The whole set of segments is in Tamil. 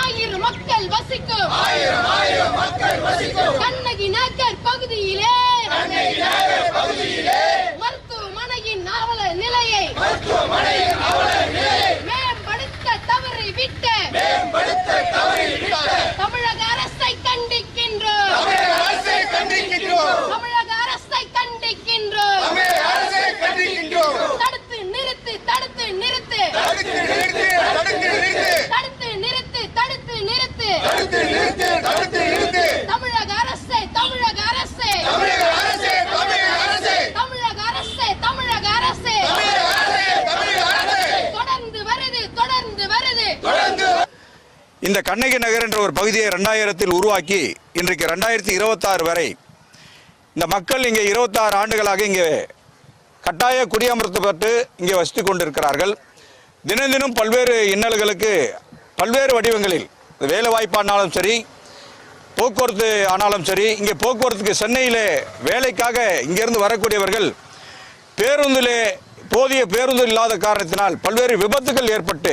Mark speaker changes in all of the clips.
Speaker 1: ஆயிரம் மக்கள் வசிக்கும் கண்ணகி நகர் பகுதியிலே மருத்துவமனையின் அவல நிலையை மேம்படுத்த தவறிவிட்ட தமிழக அரசை கண்டிக்கின்றோம். தமிழக அரசை கண்டிக்கின்றோம். தடுத்து நிறுத்து, தடுத்து நிறுத்து, தடுத்து நிறுத்து, தடுத்து நிறுத்து, தமிழக அரசே, தமிழக அரசே, தமிழக அரசே, தமிழக அரசே, தொடர்ந்து வருது, தொடர்ந்து வருது.
Speaker 2: இந்த கண்ணகி நகர் என்ற ஒரு பகுதியை 2000 உருவாக்கி இன்றைக்கு 2026 வரை இந்த மக்கள் இங்கே 26 ஆண்டுகளாக இங்கே கட்டாய குடியமர்த்தப்பட்டு இங்கே வசித்துக் கொண்டிருக்கிறார்கள். தினம் தினம் பல்வேறு இன்னல்களுக்கு பல்வேறு வடிவங்களில் வேலை வாய்ப்பானாலும் சரி, போக்குவரத்து ஆனாலும் சரி, இங்கே போக்குவரத்துக்கு சென்னையிலே வேலைக்காக இங்கிருந்து வரக்கூடியவர்கள் பேருந்திலே போதிய பேருந்து இல்லாத காரணத்தினால் பல்வேறு விபத்துகள் ஏற்பட்டு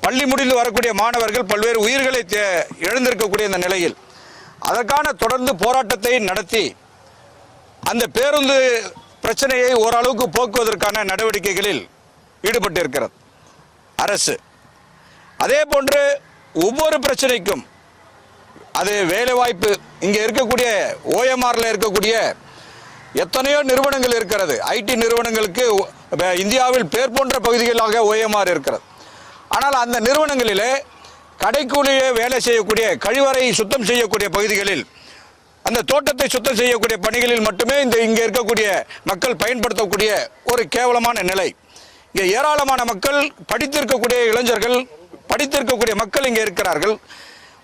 Speaker 2: பள்ளி முடிந்து வரக்கூடிய மாணவர்கள் பல்வேறு உயிர்களை இழந்திருக்கக்கூடிய இந்த நிலையில் அதற்கான தொடர்ந்து போராட்டத்தை நடத்தி அந்த பேருந்து பிரச்சனையை ஓரளவுக்கு போக்குவதற்கான நடவடிக்கைகளில் ஈடுபட்டிருக்கிறது அரசு. அதே போன்று ஒவ்வொரு பிரச்சனைக்கும் அது வேலைவாய்ப்பு இங்கே இருக்கக்கூடிய ஓஎம்ஆரில் இருக்கக்கூடிய எத்தனையோ நிறுவனங்கள் இருக்கிறது. ஐடி நிறுவனங்களுக்கு இந்தியாவில் பேர் போன்ற பகுதிகளாக ஓஎம்ஆர் இருக்கிறது. ஆனால் அந்த நிறுவனங்களிலே கடைக்கூலியே வேலை செய்யக்கூடிய, கழிவறை சுத்தம் செய்யக்கூடிய பகுதிகளில், அந்த தோட்டத்தை சுத்தம் செய்யக்கூடிய பணிகளில் மட்டுமே இங்கே இருக்கக்கூடிய மக்கள் பயன்படுத்தக்கூடிய ஒரு கேவலமான நிலை. இங்கே ஏராளமான மக்கள், படித்திருக்கக்கூடிய இளைஞர்கள், படித்திருக்கக்கூடிய மக்கள் இங்கே இருக்கிறார்கள்.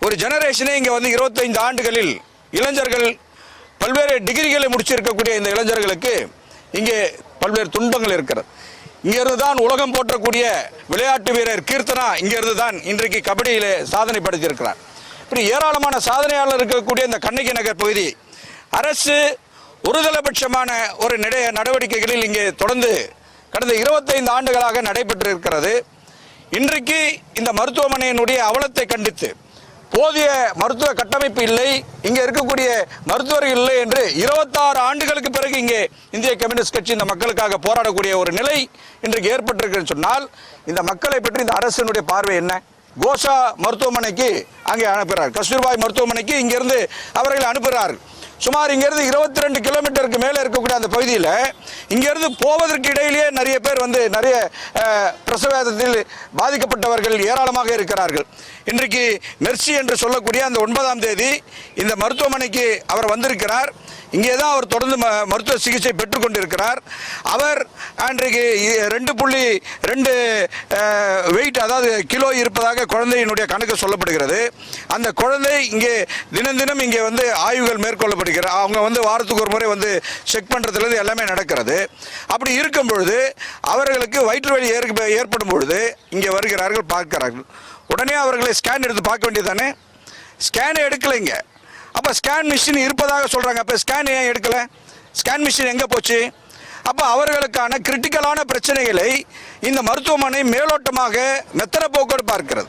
Speaker 2: ஒரு ஜெனரேஷனே இங்கே வந்து 25 ஆண்டுகளில் இளைஞர்கள் பல்வேறு டிகிரிகளை முடிச்சிருக்கக்கூடிய இந்த இளைஞர்களுக்கு இங்கே பல்வேறு துன்பங்கள் இருக்கிறது. இங்கிருந்து தான் உலகம் போற்றக்கூடிய விளையாட்டு வீரர் கீர்த்தனா இங்கிருந்து தான் இன்றைக்கு கபடியிலே சாதனை படைத்திருக்கிறார். இப்படி ஏராளமான சாதனையாளர் இருக்கக்கூடிய இந்த கண்ணகி நகர் பகுதி அரசு ஒருதலைபட்சமான ஒரு நடவடிக்கைகளில் இங்கே தொடர்ந்து கடந்த 25 ஆண்டுகளாக நடைபெற்று இருக்கிறது. இன்றைக்கு இந்த மருத்துவமனையினுடைய அவலத்தை கண்டித்து போதிய மருத்துவ கட்டமைப்பு இல்லை, இங்கே இருக்கக்கூடிய மருத்துவர்கள் இல்லை என்று 26 ஆண்டுகளுக்கு பிறகு இங்கே இந்திய கம்யூனிஸ்ட் கட்சி இந்த மக்களுக்காக போராடக்கூடிய ஒரு நிலை இன்றைக்கு ஏற்பட்டிருக்குன்னு சொன்னால் இந்த மக்களை பற்றி இந்த அரசினுடைய பார்வை என்ன? கோஷா மருத்துவமனைக்கு அங்கே அனுப்புகிறார், கஸ்தூர்பாய் மருத்துவமனைக்கு இங்கிருந்து அவர்களை அனுப்புகிறார்கள். சுமார் இங்கிருந்து 22 கிலோமீட்டருக்கு மேலே இருக்கக்கூடிய அந்த பகுதியில் இங்கிருந்து போவதற்கு இடையிலேயே நிறைய பேர் வந்து நிறைய பிரசவத்தில் பாதிக்கப்பட்டவர்கள் ஏராளமாக இருக்கிறார்கள். இன்றைக்கு மெர்சி என்று சொல்லக்கூடிய அந்த 9ஆம் தேதி இந்த மருத்துவமனைக்கு அவர் வந்திருக்கிறார். இங்கே தான் அவர் தொடர்ந்து மருத்துவ சிகிச்சை பெற்றுக்கொண்டிருக்கிறார். அவர் அன்றைக்கு 2.2 வெயிட், அதாவது கிலோ இருப்பதாக குழந்தையினுடைய கணக்கு சொல்லப்படுகிறது. அந்த குழந்தை இங்கே தினம் தினம் இங்கே வந்து ஆய்வுகள் மேற்கொள்ளப்படுகிறது. அவங்க வந்து வாரத்துக்கு ஒரு முறை வந்து செக் பண்ணுறதுலேருந்து எல்லாமே நடக்கிறது. அப்படி இருக்கும் பொழுது அவர்களுக்கு வயிற்று வலி ஏற்படும் பொழுது இங்கே வருகிறார்கள், பார்க்கிறார்கள். உடனே அவர்களை ஸ்கேன் எடுத்து பார்க்க வேண்டியது தானே? ஸ்கேனை எடுக்கலைங்க. அப்போ ஸ்கேன் மிஷின் இருப்பதாக சொல்கிறாங்க. அப்போ ஸ்கேன் ஏன் எடுக்கலை? ஸ்கேன் மிஷின் எங்கே போச்சு? அப்போ அவர்களுக்கான கிரிட்டிக்கலான பிரச்சனைகளை இந்த மருத்துவமனை மேலோட்டமாக மெத்தன போக்கோடு பார்க்கிறது.